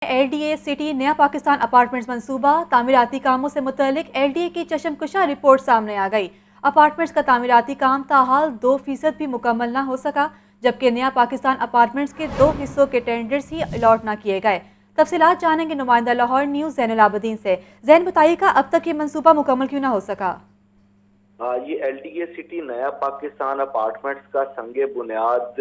LDA city नया Pakistan apartments मंसूबा तामीराती कामों से मुतल्लिक LDA की चशमकुशा रिपोर्ट सामने आ गई। अपार्टमेंट्स का तामीराती काम ताहाल 2% भी मुकम्मल ना हो सका, जबकि नया पाकिस्तान अपार्टमेंट्स के 2 हिस्सों के टेंडर्स ही अलॉट ना किए गए। तफसीलात जानेंगे नुमाइंदा लाहौर न्यूज़ ज़ैनुल आबदीन से। ज़ैन, बताइएगा अब तक ये मंसूबा मुकम्मल क्यों ना हो सका? ये LDA सिटी नया पाकिस्तान अपार्टमेंट्स का संगे बुनियाद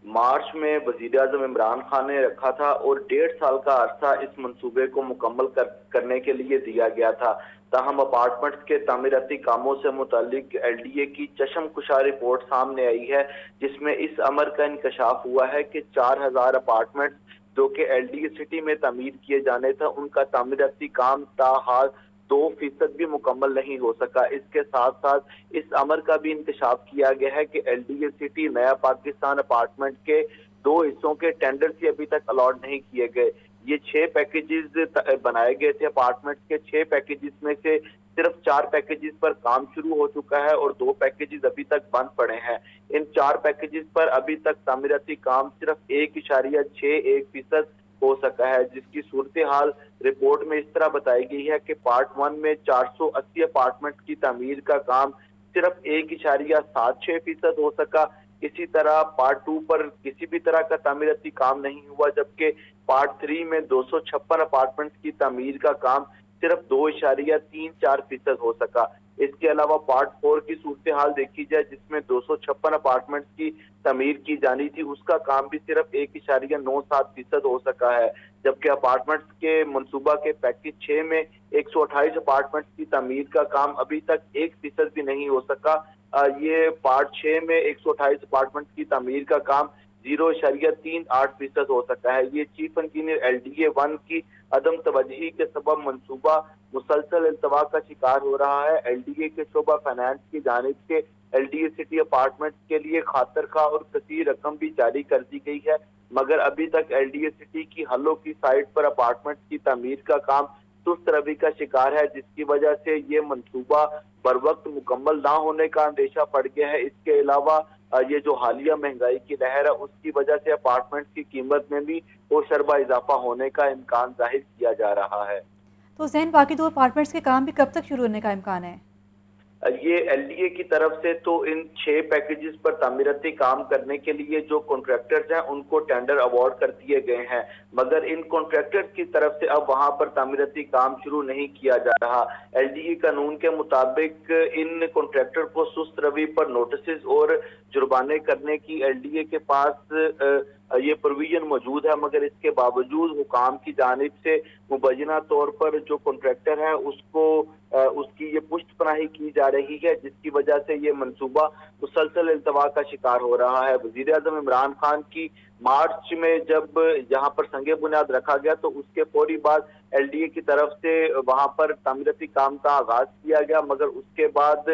मार्च में वजीर आजम इमरान खान ने रखा था और 1.5 साल का अरसा इस मंसूबे को मुकम्मल करने के लिए दिया गया था। ताहम अपार्टमेंट्स के तामीराती कामों से मुतालिक LDA की चशमकुशा रिपोर्ट सामने आई है, जिसमें इस अमर का इंकशाफ हुआ है कि 4000 अपार्टमेंट्स जो कि LDA सिटी में तामीर किए जाने था, उनका तामीराती काम ताहाल 2% भी मुकम्मल नहीं हो सका। इसके साथ साथ इस अमर का भी इंकशाफ किया गया है कि LDA सिटी नया पाकिस्तान अपार्टमेंट के 2 हिस्सों के टेंडर से अभी तक अलॉट नहीं किए गए। ये 6 पैकेजेस बनाए गए थे अपार्टमेंट के। 6 पैकेजेस में से सिर्फ 4 पैकेजेस पर काम शुरू हो चुका है और 2 पैकेजेस अभी तक बंद पड़े हैं। इन 4 पैकेजेस पर अभी तक तामीराती काम सिर्फ 1.61% हो सका है, जिसकी सूरत हाल रिपोर्ट में इस तरह बताई गई है कि पार्ट 1 में 480 अपार्टमेंट की तामीर का काम सिर्फ 1.76% हो सका। इसी तरह पार्ट 2 पर किसी भी तरह का तामीराती काम नहीं हुआ, जबकि पार्ट 3 में 256 अपार्टमेंट की तामीर का काम सिर्फ 2.34% हो सका। इसके अलावा पार्ट 4 की सूरत हाल देखी जाए, जिसमें 256 अपार्टमेंट की तमीर की जानी थी, उसका काम भी सिर्फ 1.97% हो सका है। जबकि अपार्टमेंट्स के मंसूबा के पैकेज 6 में 128 अपार्टमेंट्स की तमीर का काम अभी तक 1% भी नहीं हो सका। ये पार्ट 6 में 128 अपार्टमेंट्स की तमीर का काम 0.38% हो सका है। ये चीफ इंजीनियर LDA 1 की अदम तवज्जोही के सबब मंसूबा मुसलसल इल्तवा का शिकार हो रहा है। LDA के शोबा फाइनेंस की जानिब से LDA सिटी अपार्टमेंट के लिए खातर खा और कसीर रकम भी जारी कर दी गई है, मगर अभी तक LDA सिटी की हल्लों की साइट पर अपार्टमेंट की तमीर का काम सुस्त रवि का शिकार है, जिसकी वजह से ये मंसूबा बर वक्त मुकम्मल ना होने का अंदेशा पड़ गया है। इसके अलावा ये जो हालिया महंगाई की लहर है, उसकी वजह से अपार्टमेंट की कीमत में भी होशरबा इजाफा होने का इम्कान जाहिर किया जा रहा है। तो ज़ैन, बाकी 2 अपार्टमेंट्स के काम भी कब तक शुरू होने का इम्कान है? ये LDA की तरफ से तो इन 6 पैकेजेस पर तामीराती काम करने के लिए जो कॉन्ट्रैक्टर्स हैं उनको टेंडर अवार्ड कर दिए गए हैं, मगर इन कॉन्ट्रैक्टर्स की तरफ से अब वहां पर तामीराती काम शुरू नहीं किया जा रहा। LDA कानून के मुताबिक इन कॉन्ट्रैक्टर को सुस्त रवि पर नोटिस और जुर्माने करने की LDA के पास ये प्रोविजन मौजूद है, मगर इसके बावजूद हुकाम की जानिब से मुबैना तौर पर जो कॉन्ट्रैक्टर है उसको उसकी ये पुष्ट पनाही की जा रही है, जिसकी वजह से ये मंसूबा मुसलसल इल्तवा का शिकार हो रहा है। वजीर आजम इमरान खान की मार्च में जब यहाँ पर संगे बुनियाद रखा गया, तो उसके फौरी बाद LDA की तरफ से वहां पर तामीराती काम का आगाज किया गया, मगर उसके बाद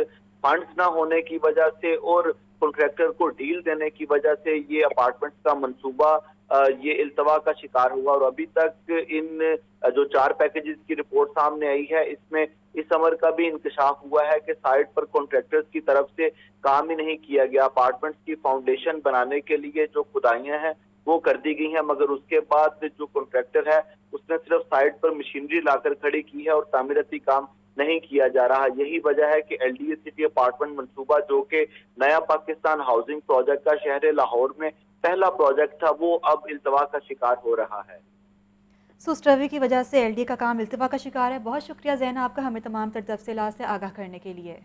फंड्स ना होने की वजह से और कॉन्ट्रैक्टर को डील देने की वजह से ये अपार्टमेंट्स का मंसूबा ये इल्तवा का शिकार हुआ और अभी तक इन जो 4 पैकेजेस की रिपोर्ट सामने आई है, इसमें इस अमर का भी इंकशाफ हुआ है कि साइट पर कॉन्ट्रैक्टर्स की तरफ से काम ही नहीं किया गया। अपार्टमेंट्स की फाउंडेशन बनाने के लिए जो खुदाइयां हैं वो कर दी गई हैं, मगर उसके बाद जो कॉन्ट्रैक्टर है उसने सिर्फ साइट पर मशीनरी लाकर खड़ी की है और तामीराती काम नहीं किया जा रहा। यही वजह है कि LDA सिटी अपार्टमेंट मंसूबा, जो कि नया पाकिस्तान हाउसिंग प्रोजेक्ट का शहर लाहौर में पहला प्रोजेक्ट था, वो अब इल्तवा का शिकार हो रहा है। सुस्त रवि की वजह से LDA का काम इल्तवा का शिकार है। बहुत शुक्रिया ज़ैन आपका, हमें तमाम तर तफसीलात से आगाह करने के लिए।